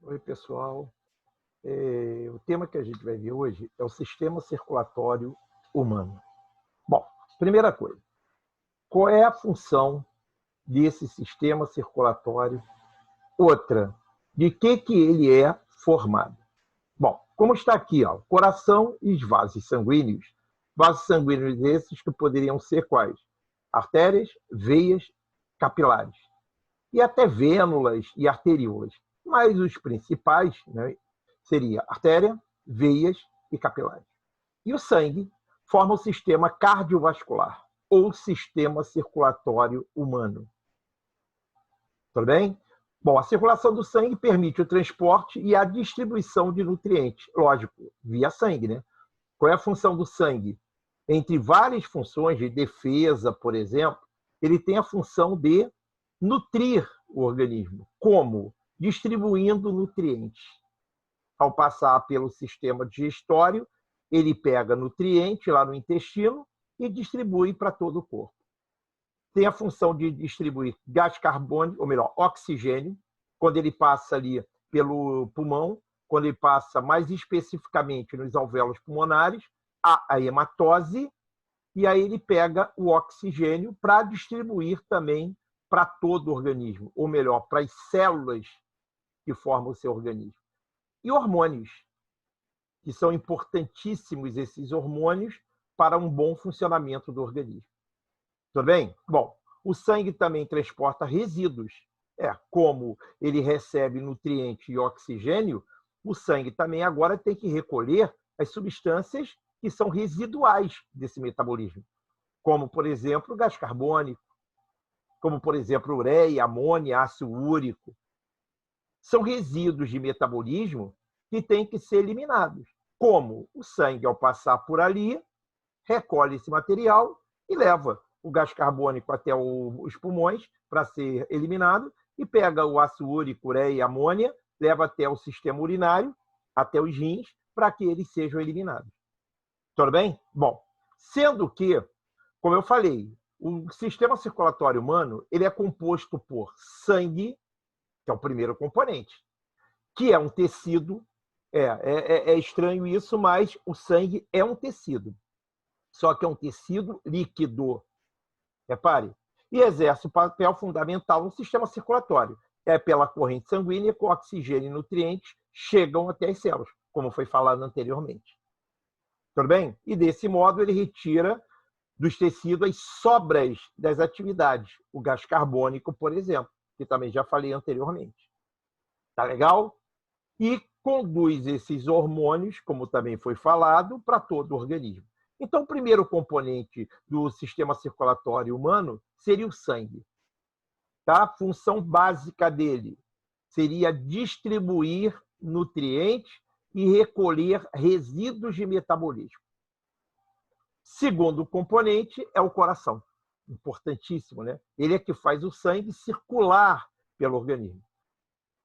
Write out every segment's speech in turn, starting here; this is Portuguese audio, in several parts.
Oi, pessoal. O tema que a gente vai ver hoje é o sistema circulatório humano. Bom, primeira coisa, qual é a função desse sistema circulatório? Outra, de que ele é formado? Bom, como está aqui, ó, coração e os vasos sanguíneos. Vasos sanguíneos esses que poderiam ser quais? Artérias, veias, capilares. E até vênulas e arteríolas. Mas os principais, né, seria artéria, veias e capilares. E o sangue forma o sistema cardiovascular, ou sistema circulatório humano. Tudo bem? Bom, a circulação do sangue permite o transporte e a distribuição de nutrientes, lógico, via sangue, né? Qual é a função do sangue? Entre várias funções de defesa, por exemplo, ele tem a função de nutrir o organismo. Como? Distribuindo nutrientes. Ao passar pelo sistema digestório, ele pega nutriente lá no intestino e distribui para todo o corpo. Tem a função de distribuir gás carbônico, ou melhor, oxigênio, quando ele passa ali pelo pulmão, quando ele passa mais especificamente nos alvéolos pulmonares, há a hematose, e aí ele pega o oxigênio para distribuir também para todo o organismo, ou melhor, para as células que formam o seu organismo. E hormônios, que são importantíssimos esses hormônios para um bom funcionamento do organismo. Tudo bem? Bom, o sangue também transporta resíduos. Como ele recebe nutriente e oxigênio, o sangue também agora tem que recolher as substâncias que são residuais desse metabolismo, como, por exemplo, o gás carbônico, como, por exemplo, ureia, amônia, ácido úrico. São resíduos de metabolismo que têm que ser eliminados. Como o sangue, ao passar por ali, recolhe esse material e leva o gás carbônico até os pulmões para ser eliminado e pega o ácido úrico, ureia e amônia, leva até o sistema urinário, até os rins, para que eles sejam eliminados. Tudo bem? Bom, sendo que, como eu falei, o sistema circulatório humano ele é composto por sangue, que é o primeiro componente, que é um tecido. É estranho isso, mas o sangue é um tecido. Só que é um tecido líquido. Repare. E exerce um papel fundamental no sistema circulatório. É pela corrente sanguínea que o oxigênio e nutrientes chegam até as células, como foi falado anteriormente. Tudo bem? E desse modo ele retira dos tecidos as sobras das atividades, o gás carbônico, por exemplo, que também já falei anteriormente. Tá legal? E conduz esses hormônios, como também foi falado, para todo o organismo. Então, o primeiro componente do sistema circulatório humano seria o sangue. Tá? A função básica dele seria distribuir nutrientes e recolher resíduos de metabolismo. Segundo componente é o coração. Importantíssimo, né? Ele é que faz o sangue circular pelo organismo.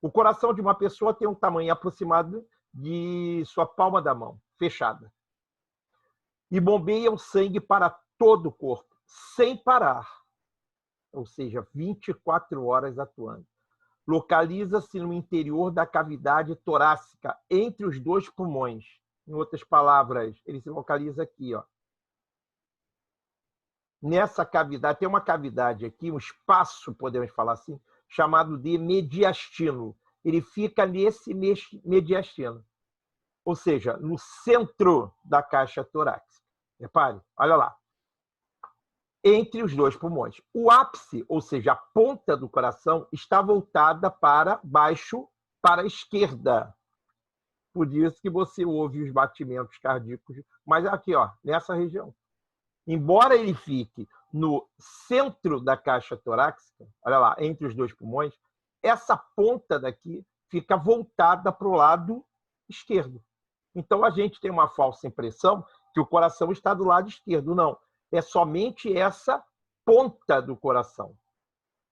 O coração de uma pessoa tem um tamanho aproximado de sua palma da mão, fechada. E bombeia o sangue para todo o corpo, sem parar. Ou seja, 24 horas atuando. Localiza-se no interior da cavidade torácica, entre os dois pulmões. Em outras palavras, ele se localiza aqui, ó. Nessa cavidade, tem uma cavidade aqui, um espaço, podemos falar assim, chamado de mediastino. Ele fica nesse mediastino, ou seja, no centro da caixa torácica. Repare, olha lá. Entre os dois pulmões. O ápice, ou seja, a ponta do coração, está voltada para baixo, para a esquerda. Por isso que você ouve os batimentos cardíacos, mas aqui, ó, nessa região. Embora ele fique no centro da caixa torácica, olha lá, entre os dois pulmões, essa ponta daqui fica voltada para o lado esquerdo. Então, a gente tem uma falsa impressão que o coração está do lado esquerdo. Não, é somente essa ponta do coração.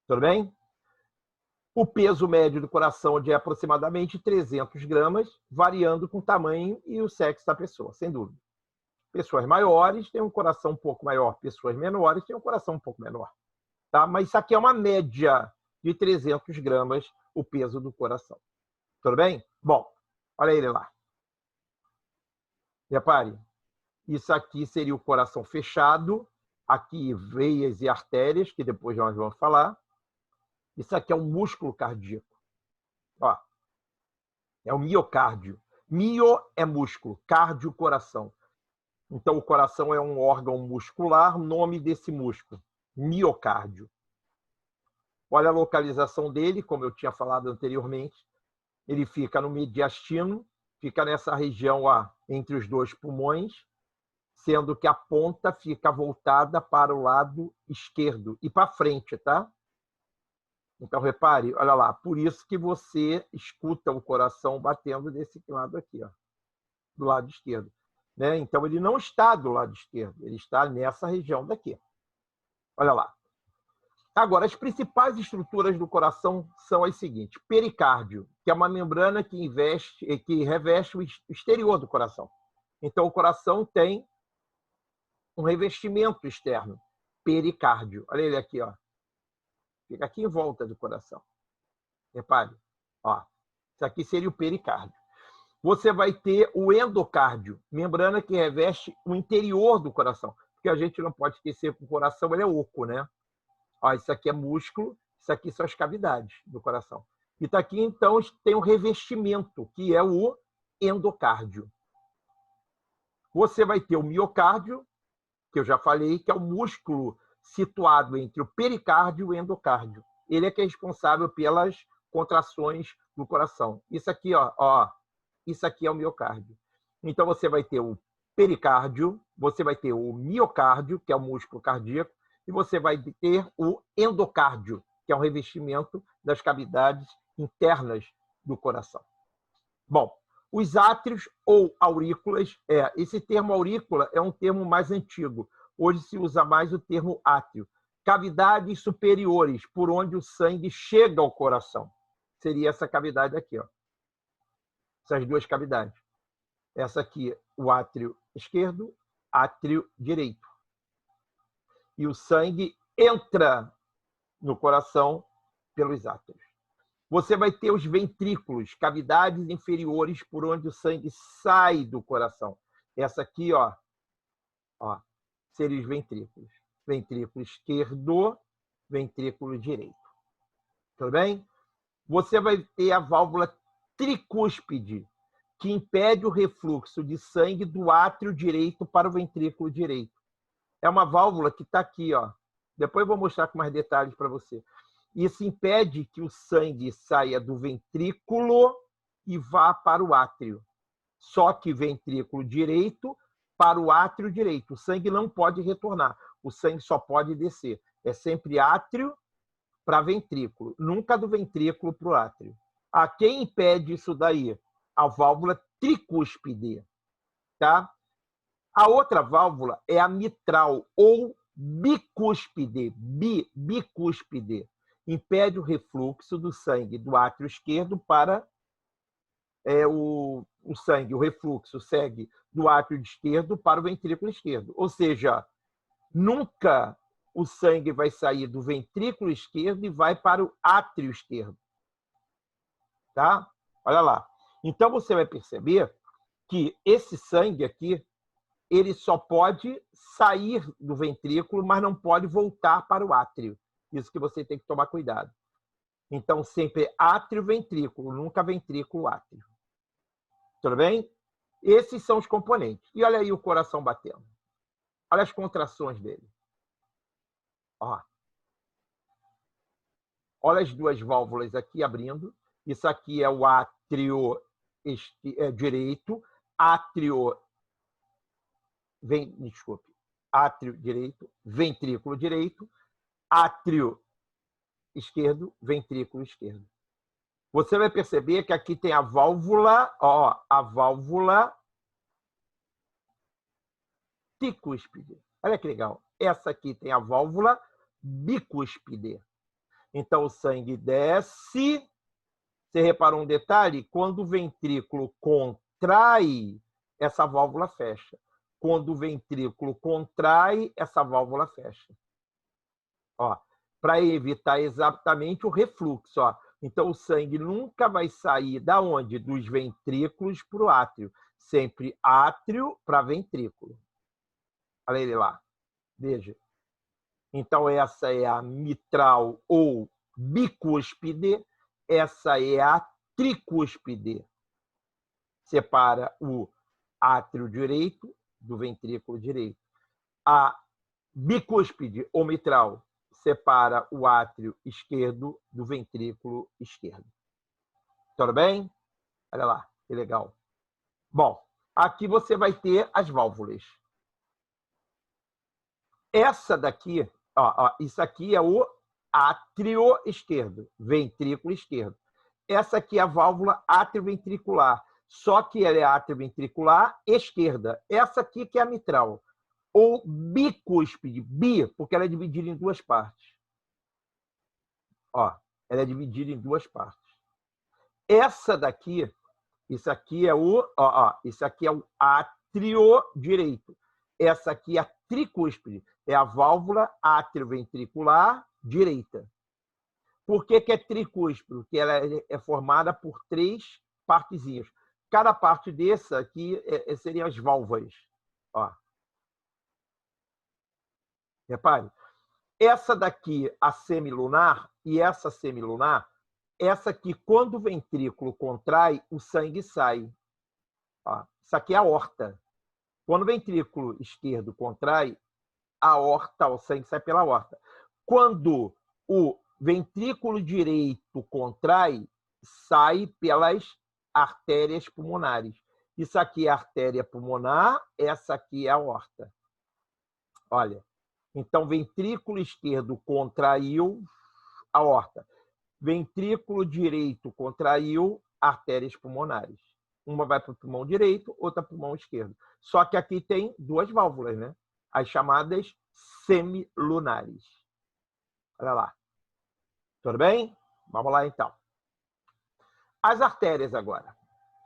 Tudo bem? O peso médio do coração é de aproximadamente 300 gramas, variando com o tamanho e o sexo da pessoa, sem dúvida. Pessoas maiores têm um coração um pouco maior, pessoas menores têm um coração um pouco menor. Tá? Mas isso aqui é uma média de 300 gramas, o peso do coração. Tudo bem? Bom, olha ele lá. Repare, isso aqui seria o coração fechado, aqui veias e artérias, que depois nós vamos falar. Isso aqui é um músculo cardíaco. Ó, é o miocárdio. Mio é músculo, cardio, coração. Então, o coração é um órgão muscular, nome desse músculo, miocárdio. Olha a localização dele, como eu tinha falado anteriormente. Ele fica no mediastino, fica nessa região entre os dois pulmões, sendo que a ponta fica voltada para o lado esquerdo e para frente, tá? Então, repare, olha lá, por isso que você escuta o coração batendo desse lado aqui, ó, do lado esquerdo. Né? Então, ele não está do lado esquerdo, ele está nessa região daqui. Olha lá. Agora, as principais estruturas do coração são as seguintes. Pericárdio, que é uma membrana que reveste o exterior do coração. Então, o coração tem um revestimento externo, pericárdio. Olha ele aqui, ó. Fica aqui em volta do coração. Repare. Ó. Isso aqui seria o pericárdio. Você vai ter o endocárdio, membrana que reveste o interior do coração. Porque a gente não pode esquecer que o coração ele é oco, né? Ó, isso aqui é músculo, isso aqui são as cavidades do coração. E tá aqui, então, tem o revestimento, que é o endocárdio. Você vai ter o miocárdio, que eu já falei, que é o músculo situado entre o pericárdio e o endocárdio. Ele é que é responsável pelas contrações do coração. Isso aqui, ó, isso aqui é o miocárdio. Então, você vai ter o pericárdio, você vai ter o miocárdio, que é o músculo cardíaco, e você vai ter o endocárdio, que é o revestimento das cavidades internas do coração. Bom, os átrios ou aurículas, esse termo aurícula é um termo mais antigo. Hoje se usa mais o termo átrio. Cavidades superiores, por onde o sangue chega ao coração. Seria essa cavidade aqui, ó. Essas duas cavidades. Essa aqui, o átrio esquerdo, átrio direito. E o sangue entra no coração pelos átrios. Você vai ter os ventrículos, cavidades inferiores por onde o sangue sai do coração. Essa aqui, ó seria os ventrículos. Ventrículo esquerdo, ventrículo direito. Tudo bem? Você vai ter a válvula tricúspide, que impede o refluxo de sangue do átrio direito para o ventrículo direito. É uma válvula que está aqui, ó. Depois eu vou mostrar com mais detalhes para você. Isso impede que o sangue saia do ventrículo e vá para o átrio. Só que ventrículo direito para o átrio direito. O sangue não pode retornar. O sangue só pode descer. É sempre átrio para ventrículo, nunca do ventrículo para o átrio. Quem impede isso daí? A válvula tricúspide. Tá? A outra válvula é a mitral ou bicúspide. Bicúspide. Impede o refluxo do sangue do átrio esquerdo para o sangue. O refluxo segue do átrio esquerdo para o ventrículo esquerdo. Ou seja, nunca o sangue vai sair do ventrículo esquerdo e vai para o átrio esquerdo. Tá? Olha lá. Então, você vai perceber que esse sangue aqui, ele só pode sair do ventrículo, mas não pode voltar para o átrio. Isso que você tem que tomar cuidado. Então, sempre átrio-ventrículo, nunca ventrículo-átrio. Tudo bem? Esses são os componentes. E olha aí o coração batendo. Olha as contrações dele. Ó. Olha as duas válvulas aqui abrindo. Isso aqui é o átrio direito, átrio direito, ventrículo direito, átrio esquerdo, ventrículo esquerdo. Você vai perceber que aqui tem a válvula, a válvula tricúspide. Olha que legal. Essa aqui tem a válvula bicúspide. Então, o sangue desce. Você reparou um detalhe? Quando o ventrículo contrai, essa válvula fecha. Quando o ventrículo contrai, essa válvula fecha. Para evitar exatamente o refluxo. Então, o sangue nunca vai sair da onde? Dos ventrículos para o átrio. Sempre átrio para ventrículo. Olha ele lá. Veja. Então, essa é a mitral ou bicúspide. Essa é a tricúspide. Separa o átrio direito do ventrículo direito. A bicúspide ou mitral separa o átrio esquerdo do ventrículo esquerdo. Tudo bem? Olha lá, que legal. Bom, aqui você vai ter as válvulas. Essa daqui, isso aqui é o átrio esquerdo, ventrículo esquerdo. Essa aqui é a válvula atrioventricular, só que ela é atrioventricular esquerda. Essa aqui que é a mitral, ou bicúspide, porque ela é dividida em duas partes. Ela é dividida em duas partes. Essa daqui, isso aqui é isso aqui é o átrio direito. Essa aqui é a tricúspide, é a válvula atrioventricular direita. Por que é tricúspide? Porque ela é formada por três partezinhas. Cada parte dessa aqui seriam as válvulas. Repare. Essa daqui, a semilunar, e essa semilunar, essa aqui, quando o ventrículo contrai, o sangue sai. Isso aqui é a aorta. Quando o ventrículo esquerdo contrai, a aorta, o sangue sai pela aorta. Quando o ventrículo direito contrai, sai pelas artérias pulmonares. Isso aqui é a artéria pulmonar, essa aqui é a aorta. Olha, então ventrículo esquerdo contraiu, aorta. Ventrículo direito contraiu, artérias pulmonares. Uma vai para o pulmão direito, outra para o pulmão esquerdo. Só que aqui tem duas válvulas, né? As chamadas semilunares. Olha lá. Tudo bem? Vamos lá, então. As artérias agora.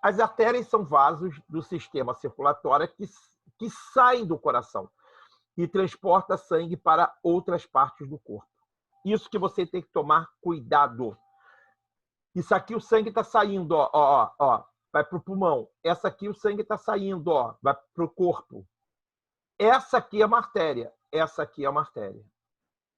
As artérias são vasos do sistema circulatório que saem do coração e transporta sangue para outras partes do corpo. Isso que você tem que tomar cuidado. Isso aqui o sangue está saindo, vai para o pulmão. Essa aqui o sangue está saindo, vai para o corpo. Essa aqui é uma artéria. Essa aqui é uma artéria.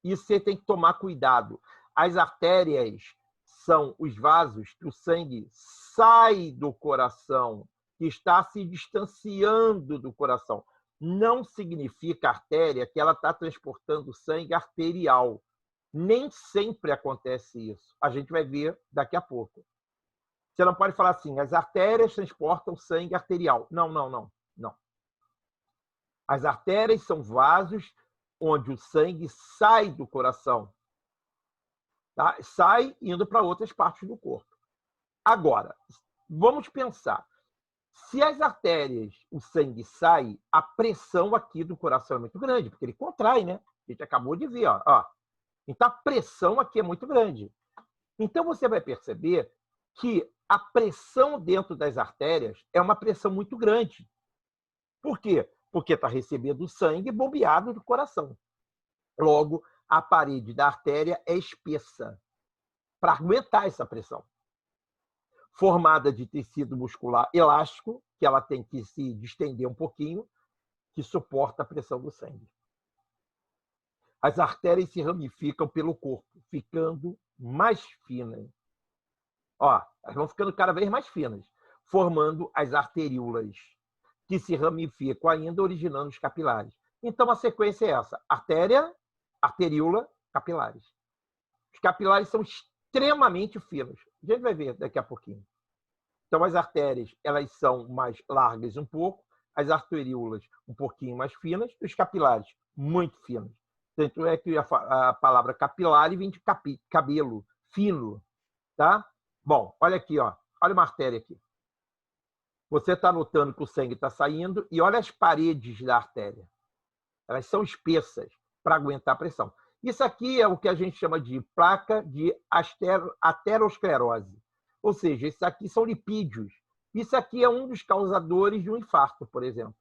E você tem que tomar cuidado. As artérias são os vasos que o sangue sai do coração, que está se distanciando do coração. Não significa artéria que ela está transportando sangue arterial. Nem sempre acontece isso. A gente vai ver daqui a pouco. Você não pode falar assim, as artérias transportam sangue arterial. Não. As artérias são vasos onde o sangue sai do coração. Tá? Sai indo para outras partes do corpo. Agora, vamos pensar. Se as artérias, o sangue sai, a pressão aqui do coração é muito grande, porque ele contrai, né? A gente acabou de ver, Então, a pressão aqui é muito grande. Então, você vai perceber que a pressão dentro das artérias é uma pressão muito grande. Por quê? Porque está recebendo sangue bombeado do coração. Logo, a parede da artéria é espessa para aguentar essa pressão. Formada de tecido muscular elástico, que ela tem que se distender um pouquinho, que suporta a pressão do sangue. As artérias se ramificam pelo corpo, ficando mais finas. Elas vão ficando cada vez mais finas, formando as arteríolas, que se ramificam ainda, originando os capilares. Então, a sequência é essa: artéria, arteríola, capilares. Os capilares são extremamente finos. A gente vai ver daqui a pouquinho. Então, as artérias, elas são mais largas um pouco, as arteríolas um pouquinho mais finas, e os capilares muito finos. Tanto é que a palavra capilar vem de cabelo, fino, tá? Bom, olha aqui, olha uma artéria aqui. Você está notando que o sangue está saindo e olha as paredes da artéria. Elas são espessas para aguentar a pressão. Isso aqui é o que a gente chama de placa de aterosclerose. Ou seja, isso aqui são lipídios. Isso aqui é um dos causadores de um infarto, por exemplo.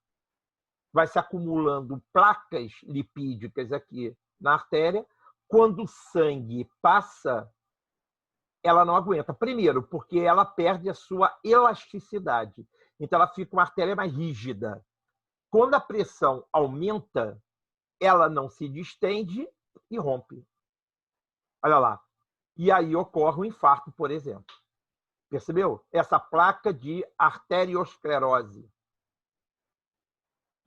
Vai se acumulando placas lipídicas aqui na artéria. Quando o sangue passa, ela não aguenta. Primeiro, porque ela perde a sua elasticidade. Então, ela fica uma artéria mais rígida. Quando a pressão aumenta, ela não se distende e rompe. Olha lá. E aí ocorre um infarto, por exemplo. Percebeu? Essa placa de arteriosclerose.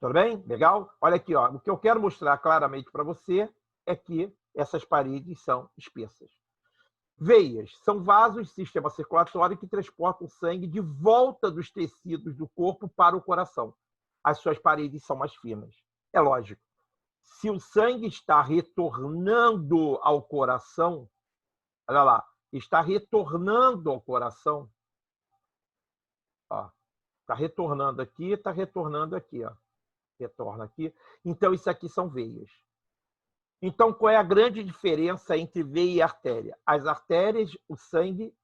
Tudo bem? Legal? Olha aqui, ó. O que eu quero mostrar claramente para você é que essas paredes são espessas. Veias são vasos do sistema circulatório que transportam sangue de volta dos tecidos do corpo para o coração. As suas paredes são mais finas. É lógico. Se o sangue está retornando ao coração, olha lá, está retornando ao coração, ó, está retornando aqui, está retornando aqui, ó, retorna aqui. Então, isso aqui são veias. Então, qual é a grande diferença entre veia e artéria? As artérias, o sangue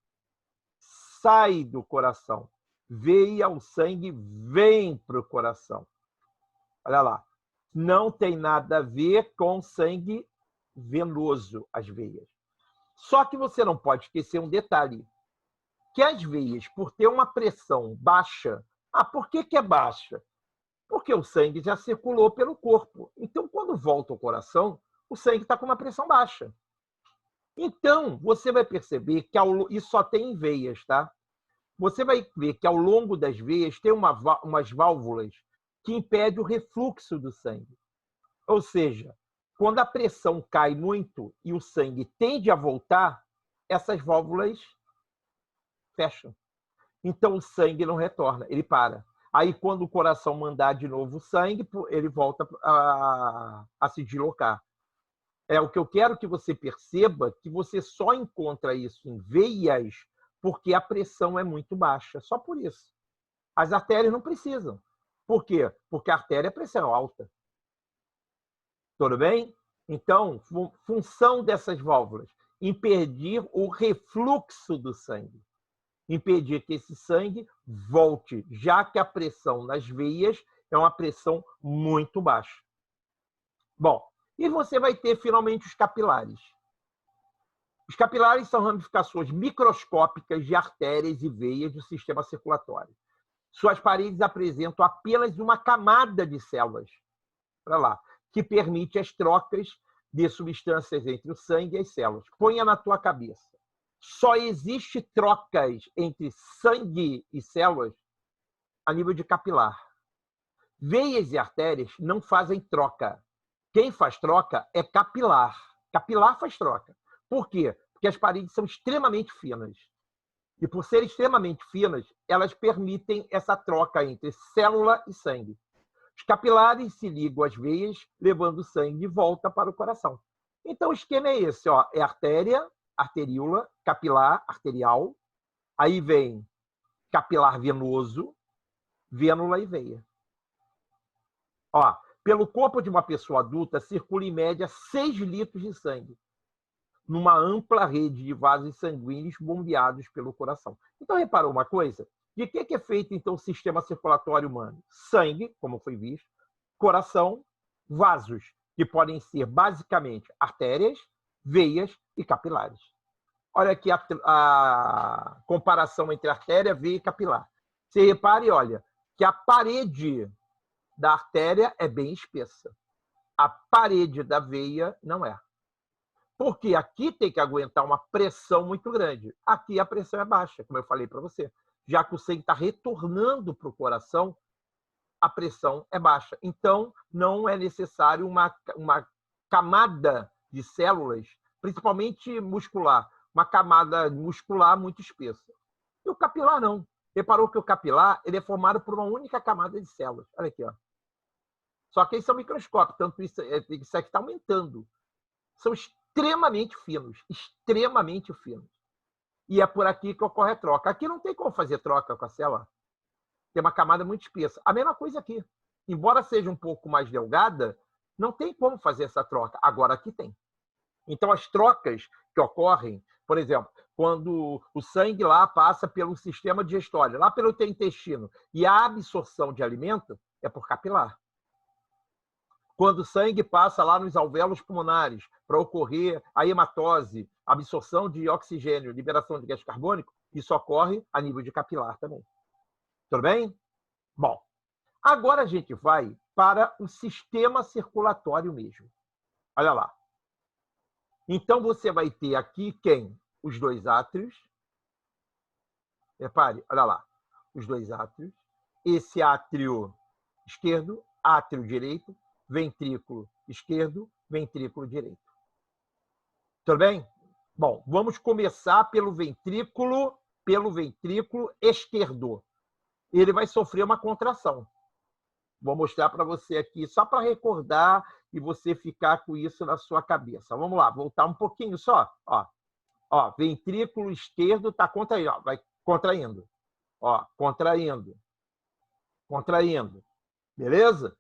sai do coração. Veia, o sangue vem para o coração. Olha lá. Não tem nada a ver com sangue venoso, as veias. Só que você não pode esquecer um detalhe. Que as veias, por ter uma pressão baixa... por que é baixa? Porque o sangue já circulou pelo corpo. Então, quando volta ao coração, o sangue está com uma pressão baixa. Então, você vai perceber que isso só tem em veias, tá? Você vai ver que ao longo das veias tem umas válvulas que impedem o refluxo do sangue. Ou seja, quando a pressão cai muito e o sangue tende a voltar, essas válvulas fecham. Então, o sangue não retorna, ele para. Aí, quando o coração mandar de novo o sangue, ele volta a se deslocar. O que eu quero que você perceba, que você só encontra isso em veias porque a pressão é muito baixa, só por isso. As artérias não precisam. Por quê? Porque a artéria é pressão alta. Tudo bem? Então, função dessas válvulas, impedir o refluxo do sangue. Impedir que esse sangue volte, já que a pressão nas veias é uma pressão muito baixa. Bom, e você vai ter, finalmente, os capilares. Os capilares são ramificações microscópicas de artérias e veias do sistema circulatório. Suas paredes apresentam apenas uma camada de células, para lá, que permite as trocas de substâncias entre o sangue e as células. Ponha na tua cabeça. Só existe trocas entre sangue e células a nível de capilar. Veias e artérias não fazem troca. Quem faz troca é capilar. Capilar faz troca. Por quê? Porque as paredes são extremamente finas. E por serem extremamente finas, elas permitem essa troca entre célula e sangue. Os capilares se ligam às veias, levando o sangue de volta para o coração. Então, o esquema é esse, ó, é artéria, arteríola, capilar, arterial. Aí vem capilar venoso, vênula e veia. Ó, pelo corpo de uma pessoa adulta, circula em média 6 litros de sangue, numa ampla rede de vasos sanguíneos bombeados pelo coração. Então, reparou uma coisa? De que é feito, então, o sistema circulatório humano? Sangue, como foi visto, coração, vasos, que podem ser, basicamente, artérias, veias e capilares. Olha aqui a comparação entre artéria, veia e capilar. Você repare, olha, que a parede da artéria é bem espessa. A parede da veia não é. Porque aqui tem que aguentar uma pressão muito grande. Aqui a pressão é baixa, como eu falei para você. Já que o sangue está retornando para o coração, a pressão é baixa. Então, não é necessário uma camada de células, principalmente muscular, uma camada muscular muito espessa. E o capilar não. Reparou que o capilar ele é formado por uma única camada de células. Olha aqui, ó. Só que eles são microscópicos, tanto isso aqui está aumentando. São extremamente finos, extremamente finos. E é por aqui que ocorre a troca. Aqui não tem como fazer troca com a célula. Tem uma camada muito espessa. A mesma coisa aqui. Embora seja um pouco mais delgada, não tem como fazer essa troca. Agora aqui tem. Então, as trocas que ocorrem, por exemplo, quando o sangue lá passa pelo sistema digestório, lá pelo teu intestino, e a absorção de alimento é por capilar. Quando o sangue passa lá nos alvéolos pulmonares para ocorrer a hematose, absorção de oxigênio, liberação de gás carbônico, isso ocorre a nível de capilar também. Tudo bem? Bom, agora a gente vai para o sistema circulatório mesmo. Olha lá. Então, você vai ter aqui quem? Os dois átrios. Repare, olha lá. Os dois átrios. Esse átrio esquerdo, átrio direito, ventrículo esquerdo, ventrículo direito. Tudo bem? Bom, vamos começar pelo ventrículo esquerdo. Ele vai sofrer uma contração. Vou mostrar para você aqui, só para recordar e você ficar com isso na sua cabeça. Vamos lá, voltar um pouquinho só. Ó, ventrículo esquerdo está contraindo, ó, vai contraindo. Ó, contraindo. Contraindo. Beleza?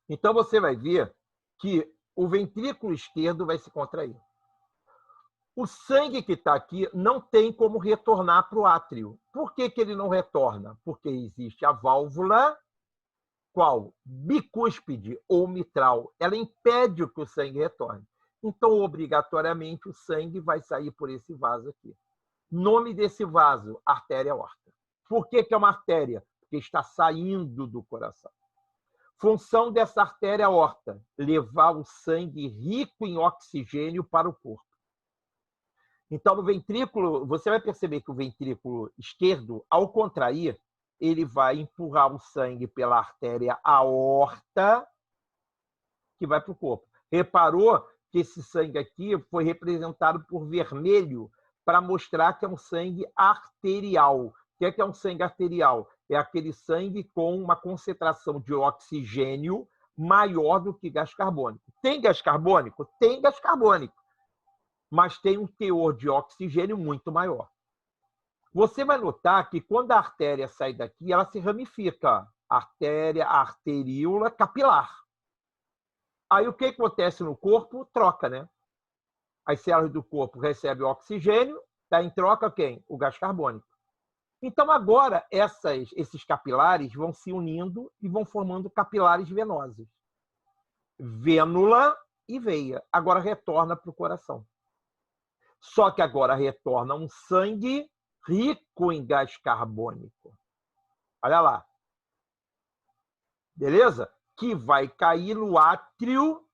Então, você vai ver que o ventrículo esquerdo vai se contrair. O sangue que está aqui não tem como retornar para o átrio. Por que ele não retorna? Porque existe a válvula, qual? Bicúspide ou mitral. Ela impede que o sangue retorne. Então, obrigatoriamente, o sangue vai sair por esse vaso aqui. Nome desse vaso, artéria aorta. Por que é uma artéria? Porque está saindo do coração. Função dessa artéria aorta, levar o sangue rico em oxigênio para o corpo. Então, no ventrículo, você vai perceber que o ventrículo esquerdo, ao contrair, ele vai empurrar o sangue pela artéria aorta, que vai para o corpo. Reparou que esse sangue aqui foi representado por vermelho para mostrar que é um sangue arterial. O que é um sangue arterial? É aquele sangue com uma concentração de oxigênio maior do que gás carbônico. Tem gás carbônico? Tem gás carbônico, mas tem um teor de oxigênio muito maior. Você vai notar que quando a artéria sai daqui, ela se ramifica. Artéria, arteríola, capilar. Aí o que acontece no corpo? Troca, né? As células do corpo recebem oxigênio, está em troca quem? O gás carbônico. Então, agora, esses capilares vão se unindo e vão formando capilares venosos. Vênula e veia. Agora retorna para o coração. Só que agora retorna um sangue rico em gás carbônico. Olha lá. Beleza? Que vai cair no átrio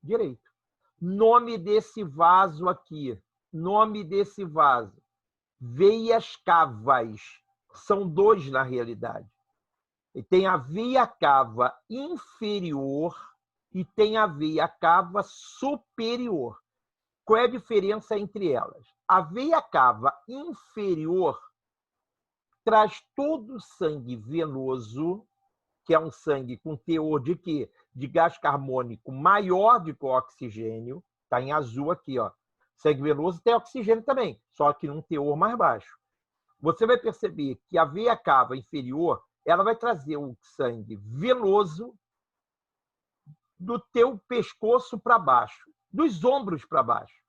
direito. Nome desse vaso aqui. Nome desse vaso. Veias cavas. São dois, na realidade. E tem a veia cava inferior e tem a veia cava superior. Qual é a diferença entre elas? A veia cava inferior traz todo o sangue venoso, que é um sangue com teor de quê? De gás carbônico maior do que o oxigênio. Está em azul aqui, ó. Sangue venoso tem oxigênio também, só que num teor mais baixo. Você vai perceber que a veia cava inferior, ela vai trazer o sangue venoso do teu pescoço para baixo, dos ombros para baixo.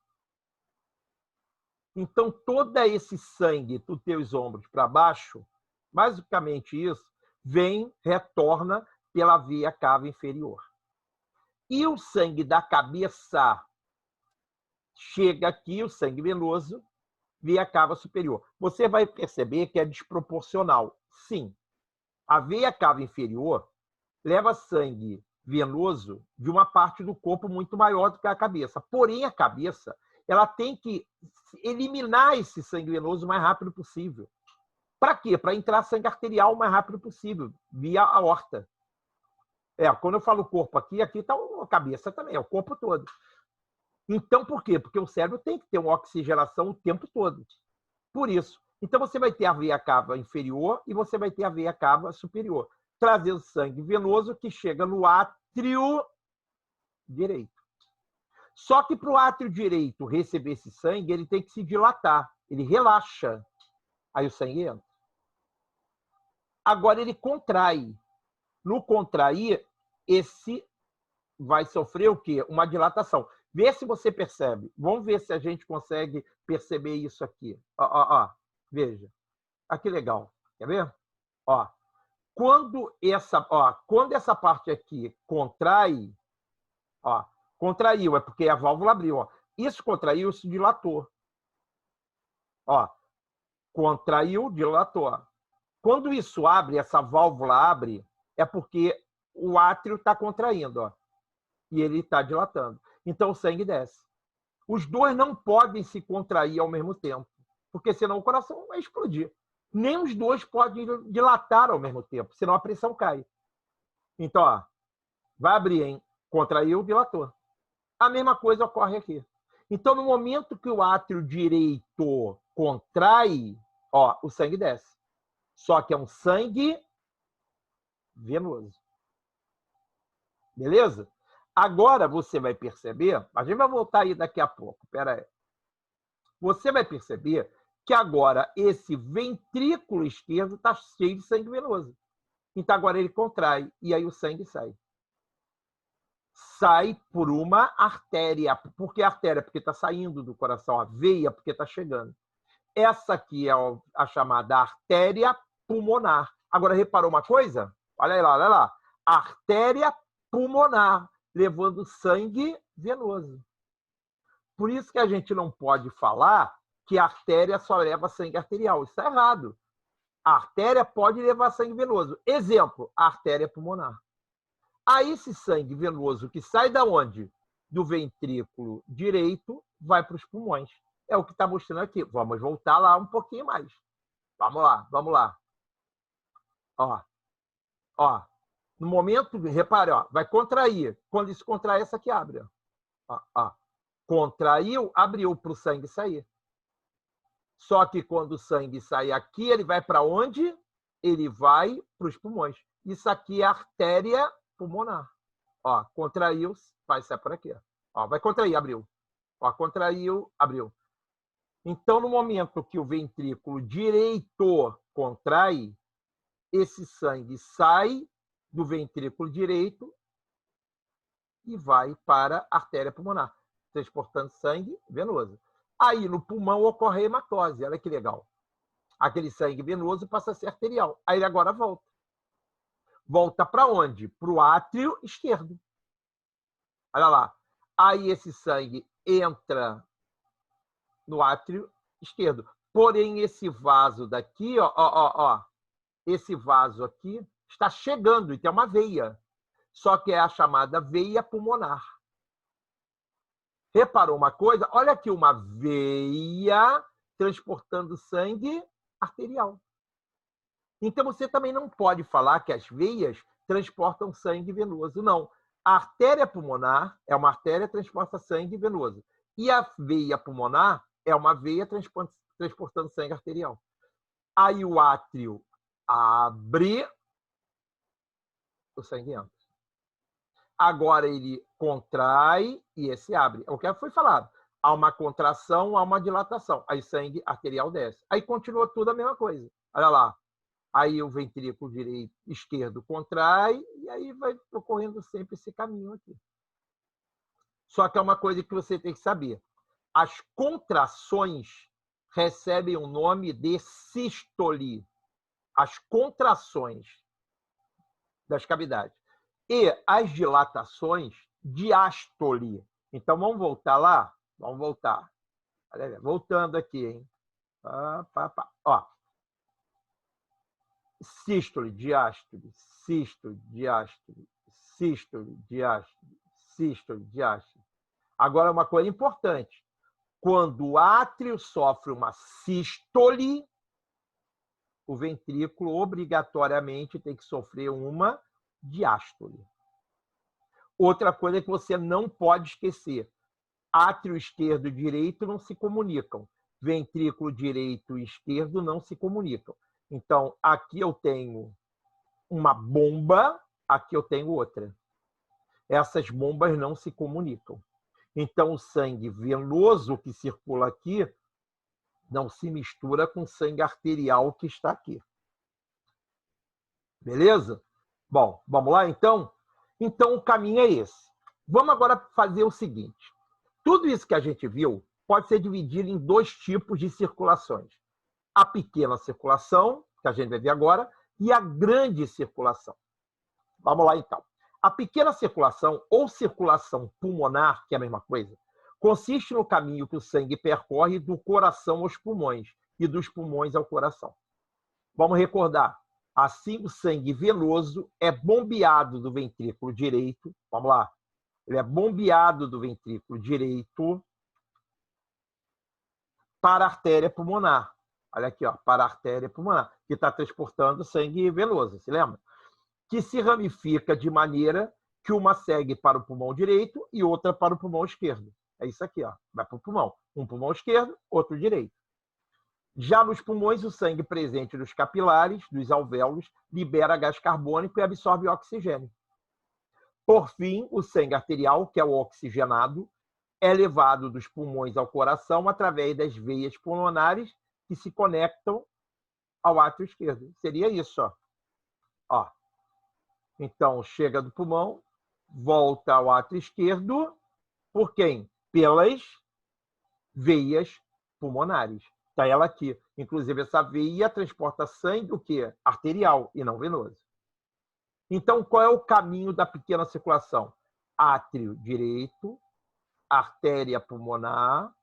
Então, todo esse sangue dos teus ombros para baixo, basicamente isso, retorna pela veia cava inferior. E o sangue da cabeça chega aqui, o sangue venoso, veia cava superior. Você vai perceber que é desproporcional. Sim, a veia cava inferior leva sangue venoso de uma parte do corpo muito maior do que a cabeça. Porém, a cabeça ela tem que eliminar esse sangue venoso o mais rápido possível. Para quê? Para entrar sangue arterial o mais rápido possível, via aorta. Quando eu falo corpo aqui está a cabeça também, é o corpo todo. Então, por quê? Porque o cérebro tem que ter uma oxigenação o tempo todo. Por isso. Então, você vai ter a veia cava inferior e você vai ter a veia cava superior, trazendo sangue venoso que chega no átrio direito. Só que para o átrio direito receber esse sangue, ele tem que se dilatar. Ele relaxa. Aí o sangue entra. Agora ele contrai. No contrair, esse vai sofrer o quê? Uma dilatação. Vê se você percebe. Vamos ver se a gente consegue perceber isso aqui. Veja. Ah, que legal. Quer ver? quando essa parte aqui contrai, ó, contraiu, é porque a válvula abriu. Ó. Isso contraiu, isso dilatou. Ó, contraiu, dilatou. Ó. Quando isso abre, essa válvula abre, é porque o átrio está contraindo, ó, e ele está dilatando. Então o sangue desce. Os dois não podem se contrair ao mesmo tempo, porque senão o coração vai explodir. Nem os dois podem dilatar ao mesmo tempo, senão a pressão cai. Então, ó, vai abrir, hein? Contraiu, dilatou. A mesma coisa ocorre aqui. Então, no momento que o átrio direito contrai, ó, o sangue desce. Só que é um sangue venoso. Beleza? Agora você vai perceber, a gente vai voltar aí daqui a pouco, espera aí. Você vai perceber que agora esse ventrículo esquerdo está cheio de sangue venoso. Então agora ele contrai e aí o sangue sai. Sai por uma artéria. Por que artéria? Porque está saindo do coração. A veia, porque está chegando. Essa aqui é a chamada artéria pulmonar. Agora reparou uma coisa? Olha lá, olha lá. Artéria pulmonar, levando sangue venoso. Por isso que a gente não pode falar que a artéria só leva sangue arterial. Isso está errado. A artéria pode levar sangue venoso. Exemplo, a artéria pulmonar. Aí esse sangue venoso que sai da onde? Do ventrículo direito, vai para os pulmões. É o que está mostrando aqui. Vamos voltar lá um pouquinho mais. Vamos lá, vamos lá. Ó, ó. No momento, repare, ó, vai contrair. Quando isso contrai, essa aqui abre. Ó, ó. Contraiu, abriu para o sangue sair. Só que quando o sangue sai aqui, ele vai para onde? Ele vai para os pulmões. Isso aqui é a artéria pulmonar. Ó, contraiu, vai sair por aqui. Ó, vai contrair, abriu. Ó, contraiu, abriu. Então, no momento que o ventrículo direito contrai, esse sangue sai do ventrículo direito e vai para a artéria pulmonar, transportando sangue venoso. Aí, no pulmão, ocorre a hematose. Olha que legal. Aquele sangue venoso passa a ser arterial. Aí, ele agora volta. Volta para onde? Para o átrio esquerdo. Olha lá. Aí, esse sangue entra no átrio esquerdo. Porém, esse vaso daqui, ó, esse vaso aqui está chegando, então é uma veia. Só que é a chamada veia pulmonar. Reparou uma coisa? Olha aqui uma veia transportando sangue arterial. Então você também não pode falar que as veias transportam sangue venoso. Não. A artéria pulmonar é uma artéria que transporta sangue venoso. E a veia pulmonar é uma veia transportando sangue arterial. Aí o átrio abre, o sangue entra. Agora ele contrai e esse abre. É o que foi falado. Há uma contração, há uma dilatação. Aí sangue arterial desce. Aí continua tudo a mesma coisa. Olha lá. Aí o ventrículo direito, esquerdo contrai e aí vai ocorrendo sempre esse caminho aqui. Só que é uma coisa que você tem que saber. As contrações recebem o nome de sístole. As contrações das cavidades. E as dilatações, diástole. Então, vamos voltar lá? Vamos voltar. Voltando aqui, hein? Ó. Sístole, diástole, sístole, diástole, sístole, diástole, sístole, diástole. Agora, uma coisa importante. Quando o átrio sofre uma sístole, o ventrículo obrigatoriamente tem que sofrer uma diástole. Outra coisa que você não pode esquecer. Átrio esquerdo e direito não se comunicam. Ventrículo direito e esquerdo não se comunicam. Então, aqui eu tenho uma bomba, aqui eu tenho outra. Essas bombas não se comunicam. Então, o sangue venoso que circula aqui não se mistura com o sangue arterial que está aqui. Beleza? Bom, vamos lá, então? Então, o caminho é esse. Vamos agora fazer o seguinte. Tudo isso que a gente viu pode ser dividido em dois tipos de circulações. A pequena circulação, que a gente vai ver agora, e a grande circulação. Vamos lá, então. A pequena circulação, ou circulação pulmonar, que é a mesma coisa, consiste no caminho que o sangue percorre do coração aos pulmões e dos pulmões ao coração. Vamos recordar. Assim, o sangue venoso é bombeado do ventrículo direito. Vamos lá. Ele é bombeado do ventrículo direito para a artéria pulmonar. Olha aqui, ó, para a artéria pulmonar, que está transportando sangue venoso, se lembra? Que se ramifica de maneira que uma segue para o pulmão direito e outra para o pulmão esquerdo. É isso aqui, ó. Vai para o pulmão. Um pulmão esquerdo, outro direito. Já nos pulmões, o sangue presente nos capilares, dos alvéolos, libera gás carbônico e absorve oxigênio. Por fim, o sangue arterial, que é o oxigenado, é levado dos pulmões ao coração através das veias pulmonares que se conectam ao átrio esquerdo. Seria isso, ó. Ó. Então, chega do pulmão, volta ao átrio esquerdo, por quem? Pelas veias pulmonares. Está ela aqui. Inclusive, essa veia transporta sangue, o quê? Arterial e não venoso. Então, qual é o caminho da pequena circulação? Átrio direito, artéria pulmonar,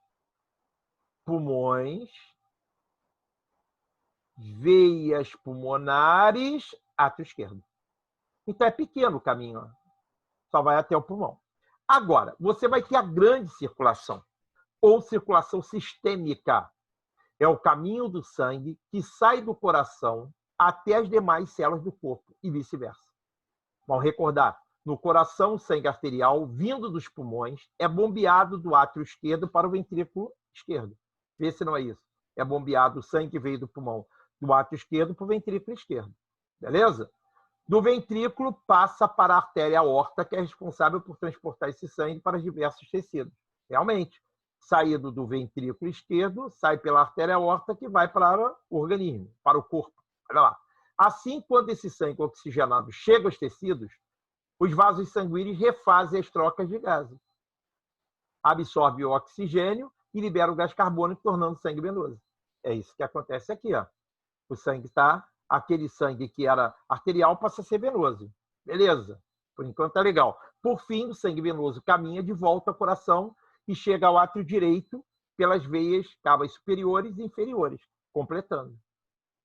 pulmões, veias pulmonares, átrio esquerdo. Então, é pequeno o caminho, ó. Só vai até o pulmão. Agora, você vai ter a grande circulação, ou circulação sistêmica. É o caminho do sangue que sai do coração até as demais células do corpo e vice-versa. Vamos recordar, no coração, o sangue arterial, vindo dos pulmões, é bombeado do átrio esquerdo para o ventrículo esquerdo. Vê se não é isso. É bombeado o sangue que veio do pulmão, do átrio esquerdo para o ventrículo esquerdo. Beleza? Do ventrículo passa para a artéria aorta, que é responsável por transportar esse sangue para diversos tecidos. Realmente, saído do ventrículo esquerdo, sai pela artéria aorta, que vai para o organismo, para o corpo. Olha lá. Assim, quando esse sangue oxigenado chega aos tecidos, os vasos sanguíneos refazem as trocas de gases. Absorve o oxigênio e libera o gás carbônico, tornando o sangue venoso. É isso que acontece aqui, ó. O sangue está... Aquele sangue que era arterial passa a ser venoso. Beleza? Por enquanto tá legal. Por fim, o sangue venoso caminha de volta ao coração e chega ao átrio direito pelas veias cavas superiores e inferiores, completando.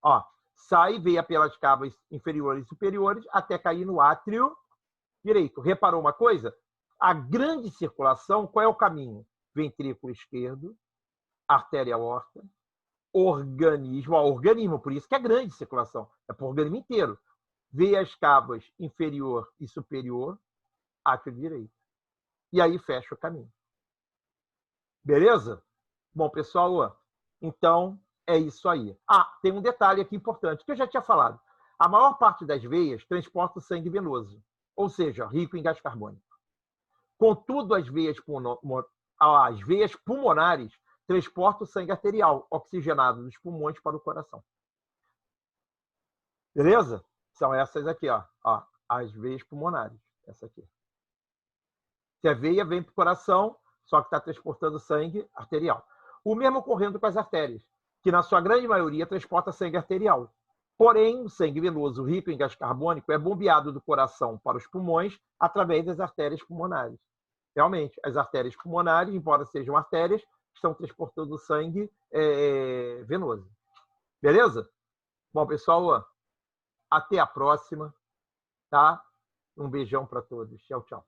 Ó, sai veia pelas cavas inferiores e superiores até cair no átrio direito. Reparou uma coisa? A grande circulação, qual é o caminho? Ventrículo esquerdo, artéria aorta, organismo, ó, organismo, por isso que é grande circulação, é para o organismo inteiro. Veias cavas inferior e superior, átrio direito. E aí fecha o caminho. Beleza? Bom, pessoal, então é isso aí. Ah, tem um detalhe aqui importante, que eu já tinha falado. A maior parte das veias transporta o sangue venoso, ou seja, rico em gás carbônico. Contudo, as veias pulmonares transportam o sangue arterial, oxigenado dos pulmões para o coração. Beleza? São essas aqui, ó, as veias pulmonares. Essa aqui. Se a veia vem para o coração, só que está transportando sangue arterial. O mesmo ocorrendo com as artérias, que na sua grande maioria transporta sangue arterial. Porém, o sangue venoso rico em gás carbônico é bombeado do coração para os pulmões através das artérias pulmonares. Realmente, as artérias pulmonares, embora sejam artérias, estão transportando sangue venoso. Beleza? Bom, pessoal, até a próxima, tá? Um beijão para todos. Tchau, tchau.